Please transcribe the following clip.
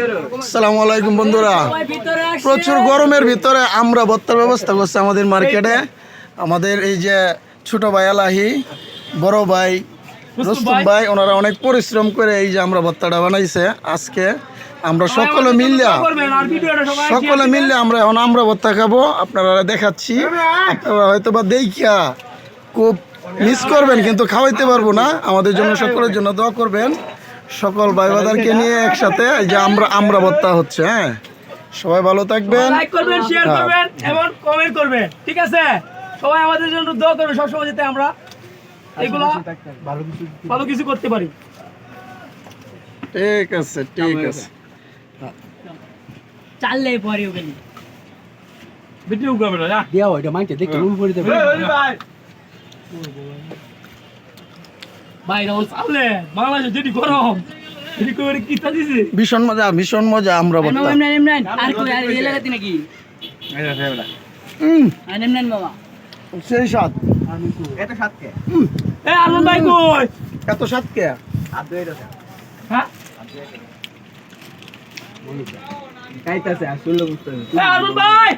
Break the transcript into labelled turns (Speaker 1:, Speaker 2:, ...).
Speaker 1: আসসালামু আলাইকুম বন্ধুরা, প্রচুর গরমের ভিতরে আমরা ভর্তার ব্যবস্থা করছি আমাদের মার্কেটে। আমাদের এই যে ছোট ভাই আলাহি, বড় ভাই রুস্তম ভাই, ওনারা অনেক পরিশ্রম করে এই যে আমরা ভর্তাটা বানাইছে। আজকে আমরা সকলে মিললে আমরা এখন আমরা ভর্তা খাবো, আপনারা দেখাচ্ছি। আপনারা হয়তো বা দেখিয়া খুব মিস করবেন, কিন্তু খাওয়াইতে পারবো না। আমাদের জন্য, সকলের জন্য দোয়া করবেন। সকল ভাই বাদারকে নিয়ে একসাথে এই যে আমরা ভর্তা হচ্ছে। হ্যাঁ, সবাই ভালো থাকবেন,
Speaker 2: লাইক করবেন, শেয়ার করবেন এবং কমেন্ট করবেন, ঠিক আছে? সবাই আমাদের জন্য দোয়া করবেন সবসময়, যাতে আমরা এগুলো ভালো কিছু করতে পারি।
Speaker 1: ঠিক আছে, ঠিক আছে।
Speaker 2: চাললে পরে ওখানে ভিডিও করবে না
Speaker 3: দিয়া ওইটা মাইকে দেখতে রুল করে দেবে
Speaker 2: ভাই রাউল চাললে বাংলাদেশে যেটি গরম এটি করে কি তা দিছে
Speaker 1: ভীষণ মজা, ভীষণ মজা আমরা ভর্তা।
Speaker 2: আর কই আর এই লাগাতে নাকি নেন বাবা
Speaker 1: সেই স্বাদ।
Speaker 3: এত সাত কে
Speaker 2: এ আরমান ভাই কই
Speaker 1: এত স্বাদ কে?
Speaker 3: আর দুই রকম
Speaker 2: হ্যাঁ
Speaker 3: কাইতাছে আসলে বুঝতে
Speaker 2: এ আরমান ভাই